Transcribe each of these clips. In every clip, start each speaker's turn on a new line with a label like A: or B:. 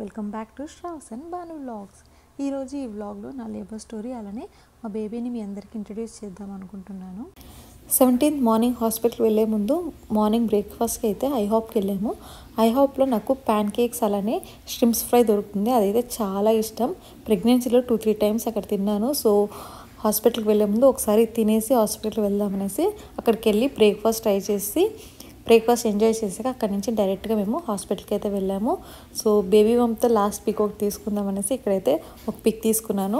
A: Welcome back to Shravs and Banu vlogs. ఈరోజు ఈ వ్లాగ్లో నా లేబర్ స్టోరీ అలానే మా బేబీని మీ అందరికి ఇంట్రడ్యూస్ చేద్దాం అనుకుంటున్నాను. 17th మార్నింగ్ హాస్పిటల్ వెళ్ళే ముందు మార్నింగ్ బ్రేక్ఫాస్ట్కి అయితే ఐహాప్కి వెళ్ళాము. ఐహాప్లో నాకు ప్యాన్ కేక్స్ అలానే స్ట్రిమ్స్ ఫ్రై దొరుకుతుంది. అదైతే చాలా ఇష్టం. ప్రెగ్నెన్సీలో 2-3 టైమ్స్ అక్కడ తిన్నాను. సో హాస్పిటల్కి వెళ్ళే ముందు ఒకసారి తినేసి హాస్పిటల్కి వెళ్దామనేసి అక్కడికి వెళ్ళి బ్రేక్ఫాస్ట్ ట్రై చేసి బ్రేక్ఫాస్ట్ ఎంజాయ్ చేసాక అక్కడి నుంచి డైరెక్ట్గా మేము హాస్పిటల్కి అయితే వెళ్ళాము. సో బేబీ బంప్తో లాస్ట్ పిక్ ఒకటి తీసుకుందాం అనేసి ఇక్కడైతే ఒక పిక్ తీసుకున్నాను.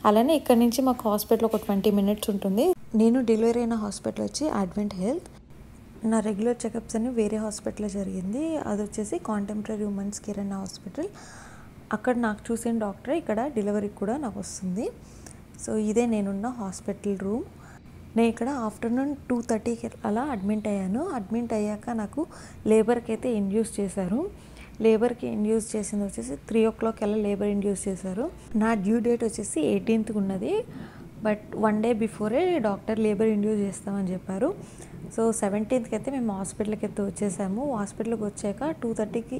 A: అలానే ఇక్కడ నుంచి మాకు హాస్పిటల్ ఒక 20 minutes ఉంటుంది. నేను డెలివరీ అయిన హాస్పిటల్ వచ్చి అడ్వెంట్ హెల్త్. నా రెగ్యులర్ చెకప్స్ అన్ని వేరే హాస్పిటల్లో జరిగింది. అది వచ్చేసి కాంటెంపరీ ఉమెన్స్ కేర్ అనే హాస్పిటల్. అక్కడ నాకు చూసిన డాక్టర్ ఇక్కడ డెలివరీకి కూడా నాకు వస్తుంది. సో ఇదే నేనున్న హాస్పిటల్ రూమ్. నేను ఇక్కడ ఆఫ్టర్నూన్ 2:30కి అలా అడ్మిట్ అయ్యాను. అడ్మిట్ అయ్యాక నాకు లేబర్కి అయితే ఇండ్యూస్ చేశారు. లేబర్కి ఇండ్యూస్ చేసింది వచ్చేసి 3 o'clock అలా లేబర్ ఇండ్యూస్ చేశారు. నా డ్యూ డేట్ వచ్చేసి 18th ఉన్నది. But 1 day before doctor labour induce చేస్తామని చెప్పారు. సో 17th అయితే మేము హాస్పిటల్కి అయితే వచ్చేసాము. హాస్పిటల్కి వచ్చాక 2:30కి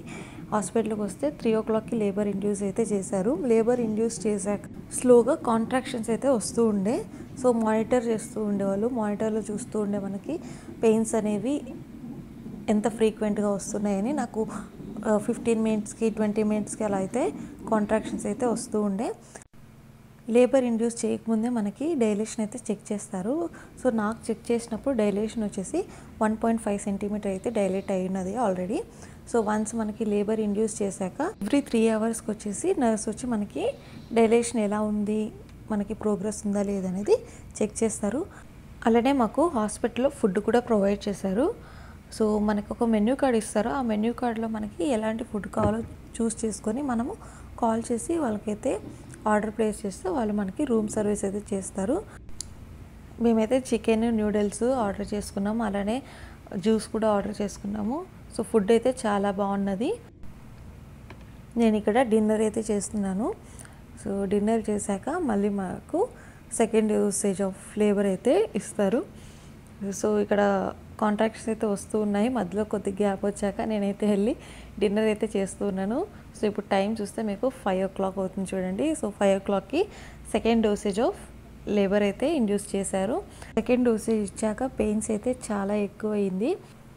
A: హాస్పిటల్కి వస్తే 3 o'clockకి లేబర్ ఇండ్యూస్ అయితే చేశారు. లేబర్ ఇండ్యూస్ చేశాక స్లోగా కాంట్రాక్షన్స్ అయితే వస్తూ ఉండే. సో మానిటర్ చేస్తూ ఉండేవాళ్ళు. మానిటర్లో చూస్తూ ఉండే మనకి పెయిన్స్ అనేవి ఎంత ఫ్రీక్వెంట్గా వస్తున్నాయని. నాకు 15 minutesకి 20 minutesకి అలా అయితే కాంట్రాక్షన్స్ అయితే వస్తూ ఉండే. లేబర్ ఇండ్యూస్ చేయకముందే మనకి డైలేషన్ అయితే చెక్ చేస్తారు. సో నాకు చెక్ చేసినప్పుడు డైలేషన్ వచ్చేసి 1.5 centimeter అయితే డైలేట్ అయినది ఆల్రెడీ. సో వన్స్ మనకి లేబర్ ఇండ్యూస్ చేశాక ఎవ్రీ 3 hours వచ్చేసి నర్స్ వచ్చి మనకి డైలేషన్ ఎలా ఉంది, మనకి ప్రోగ్రెస్ ఉందా లేదనేది చెక్ చేస్తారు. అలానే మాకు హాస్పిటల్లో ఫుడ్ కూడా ప్రొవైడ్ చేశారు. సో మనకు ఒక మెన్యూ కార్డ్ ఇస్తారు. ఆ మెన్యూ కార్డ్లో మనకి ఎలాంటి ఫుడ్ కావాలో చూస్ చేసుకొని మనము కాల్ చేసి వాళ్ళకైతే ఆర్డర్ ప్లేస్ చేస్తే వాళ్ళు మనకి రూమ్ సర్వీస్ అయితే చేస్తారు. మేమైతే చికెన్ నూడిల్స్ ఆర్డర్ చేసుకున్నాము. అలానే జ్యూస్ కూడా ఆర్డర్ చేసుకున్నాము. సో ఫుడ్ అయితే చాలా బాగున్నది. నేను ఇక్కడ డిన్నర్ అయితే చేస్తున్నాను. సో డిన్నర్ చేశాక మళ్ళీ మాకు సెకండ్ యూసేజ్ ఆఫ్ లేబర్ అయితే ఇస్తారు. సో ఇక్కడ కాంట్రాక్ట్స్ అయితే వస్తూ ఉన్నాయి. మధ్యలో కొద్ది గ్యాప్ వచ్చాక నేనైతే వెళ్ళి డిన్నర్ అయితే చేస్తూ ఉన్నాను. సో ఇప్పుడు టైం చూస్తే మీకు 5 o'clock అవుతుంది చూడండి. సో 5 o'clockకి సెకండ్ డోసేజ్ ఆఫ్ లేబర్ అయితే ఇండ్యూస్ చేశారు. సెకండ్ డోసేజ్ ఇచ్చాక పెయిన్స్ అయితే చాలా ఎక్కువ అయింది.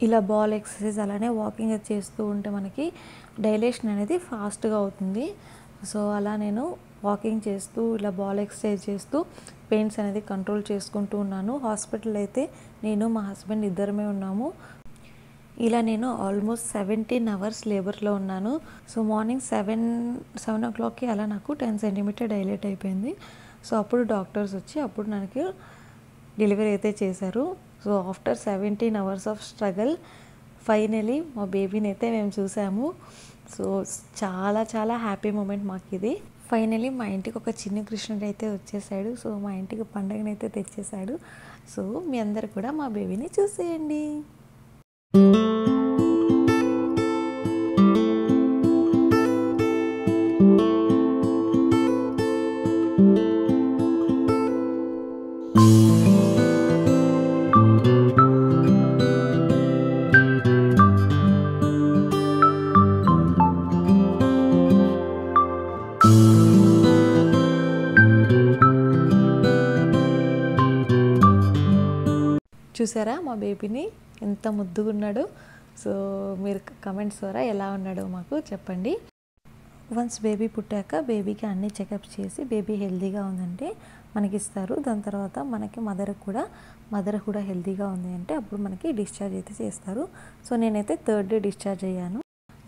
A: ఇలా బాల్ ఎక్సర్సైజ్ అలానే వాకింగ్ అయితే చేస్తూ ఉంటే మనకి డైలేషన్ అనేది ఫాస్ట్గా అవుతుంది. సో అలా నేను వాకింగ్ చేస్తూ ఇలా బాల్ ఎక్సర్సైజ్ చేస్తూ పెయిన్స్ అనేది కంట్రోల్ చేసుకుంటూ ఉన్నాను. హాస్పిటల్ అయితే నేను మా హస్బెండ్ ఇద్దరమే ఉన్నాము. ఇలా నేను ఆల్మోస్ట్ 17 hours లేబర్లో ఉన్నాను. సో మార్నింగ్ 7 o'clockకి అలా నాకు 10 centimeter డైలేట్ అయిపోయింది. సో అప్పుడు డాక్టర్స్ వచ్చి అప్పుడు నాకు డెలివరీ అయితే చేశారు. So after 17 hours of struggle finally మా బేబీని అయితే మేము చూసాము. సో చాలా చాలా హ్యాపీ మూమెంట్ మాకు ఇది. ఫైనలీ మా ఇంటికి ఒక చిన్న కృష్ణుడు అయితే వచ్చేసాడు. సో మా ఇంటికి పండగనైతే తెచ్చేసాడు. సో మీ అందరు కూడా మా బేబీని చూసేయండి. చూసారా మా బేబీని ఎంత ముద్దుగా ఉన్నాడో. సో మీరు కమెంట్స్ ద్వారా ఎలా ఉన్నాడో మాకు చెప్పండి. వన్స్ బేబీ పుట్టాక బేబీకి అన్ని చెకప్స్ చేసి బేబీ హెల్తీగా ఉందంటే మనకి ఇస్తారు. దాని తర్వాత మనకి మదర్ కూడా హెల్తీగా ఉంది అంటే అప్పుడు మనకి డిశ్చార్జ్ అయితే చేస్తారు. సో నేనైతే 3rd day డిశ్చార్జ్ అయ్యాను.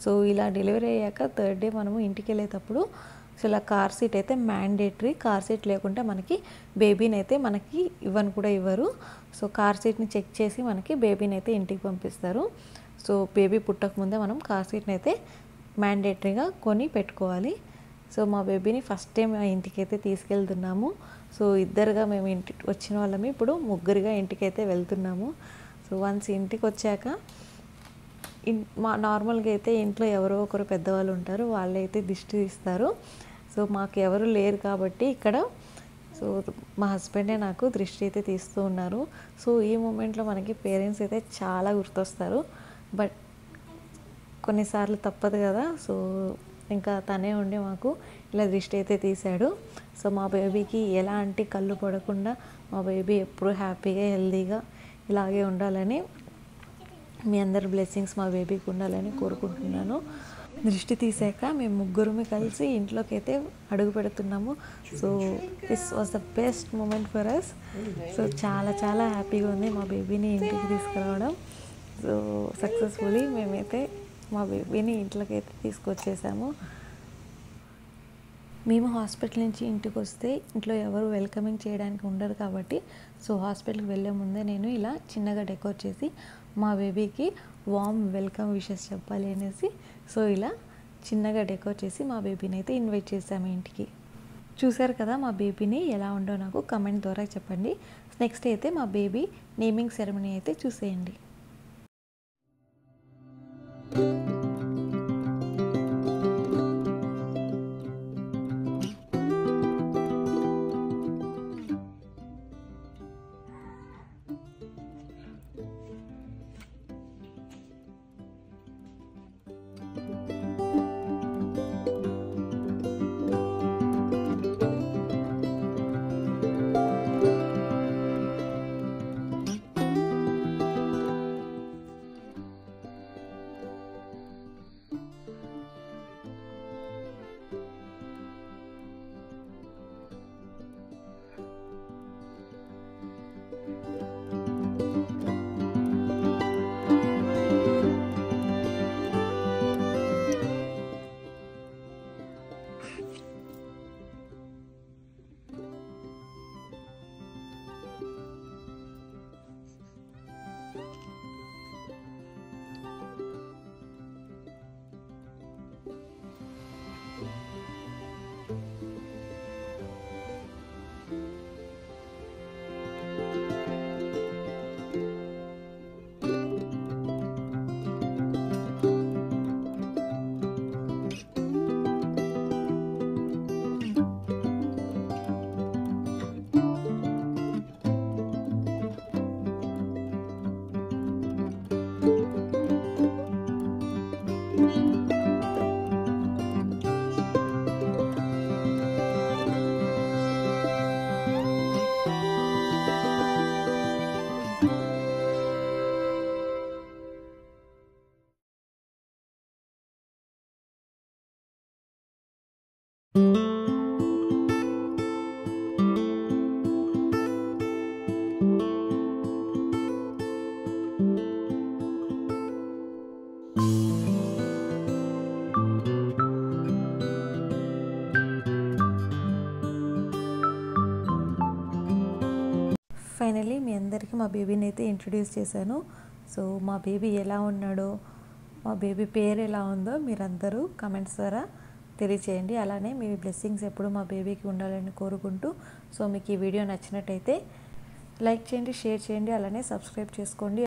A: సో ఇలా డెలివరీ అయ్యాక 3rd day మనము ఇంటికి వెళ్ళేటప్పుడు సో ఇలా కార్ సీట్ అయితే మ్యాండేటరీ. కార్ సీట్ లేకుంటే మనకి బేబీని అయితే మనకి ఇవ్వరు. సో కార్ సీట్ని చెక్ చేసి మనకి బేబీని అయితే ఇంటికి పంపిస్తారు. సో బేబీ పుట్టకముందే మనం కార్ సీట్ని అయితే మ్యాండేటరీగా కొని పెట్టుకోవాలి. సో మా బేబీని ఫస్ట్ టైం మా ఇంటికి అయితే తీసుకెళ్తున్నాము. సో ఇద్దరుగా మేము ఇంటికి వచ్చిన వాళ్ళమి ఇప్పుడు ముగ్గురుగా ఇంటికి అయితే వెళ్తున్నాము. సో వన్స్ ఇంటికి వచ్చాక మా నార్మల్గా అయితే ఇంట్లో ఎవరో ఒకరు పెద్దవాళ్ళు ఉంటారు, వాళ్ళైతే దిష్టి తీస్తారు. సో మాకు ఎవరు లేరు కాబట్టి ఇక్కడ సో మా హస్బెండే నాకు దృష్టి అయితే తీస్తూ ఉన్నారు. సో ఈ మూమెంట్లో మనకి పేరెంట్స్ అయితే చాలా గుర్తొస్తారు. బట్ కొన్నిసార్లు తప్పదు కదా. సో ఇంకా తనే ఉండి మాకు ఇలా దిష్టి అయితే తీశాడు. సో మా బేబీకి ఎలాంటి కళ్ళు పడకుండా మా బేబీ ఎప్పుడు హ్యాపీగా హెల్తీగా ఇలాగే ఉండాలని, మీ అందరి బ్లెస్సింగ్స్ మా బేబీకి ఉండాలని కోరుకుంటున్నాను. దృష్టి తీసాక మేము ముగ్గురమే కలిసి ఇంట్లోకి అయితే అడుగు పెడుతున్నాము. So this was the best moment for us. So చాలా చాలా హ్యాపీగా ఉంది మా బేబీని ఇంటికి తీసుకురావడం. సో సక్సెస్ఫుల్లీ మేమైతే మా బేబీని ఇంట్లోకి అయితే తీసుకొచ్చేసాము. మేము హాస్పిటల్ నుంచి ఇంటికి వస్తే ఇంట్లో ఎవరు వెల్కమింగ్ చేయడానికి ఉండరు కాబట్టి, సో హాస్పిటల్కి వెళ్ళే ముందే నేను ఇలా చిన్నగా డెకోర్ చేసి మా బేబీకి వార్మ్ వెల్కమ్ విషెస్ చెప్పాలి అనేసి, సో ఇలా చిన్నగా డెకోర్ చేసి మా బేబీని అయితే ఇన్వైట్ చేసాము ఇంటికి. చూసారు కదా మా బేబీని ఎలా ఉండో నాకు కమెంట్ ద్వారా చెప్పండి. నెక్స్ట్ అయితే మా బేబీ నేమింగ్ సెరమనీ అయితే చూసేయండి. ఫైనలీ మీ అందరికీ మా బేబీని అయితే ఇంట్రడ్యూస్ చేశాను. సో మా బేబీ ఎలా ఉన్నాడో, మా బేబీ పేరు ఎలా ఉందో మీరందరూ కమెంట్స్ ద్వారా తెలియచేయండి. అలానే మీ బ్లెస్సింగ్స్ ఎప్పుడు మా బేబీకి ఉండాలని కోరుకుంటూ, సో మీకు ఈ వీడియో నచ్చినట్టయితే లైక్ చేయండి, షేర్ చేయండి, అలానే సబ్స్క్రైబ్ చేసుకోండి.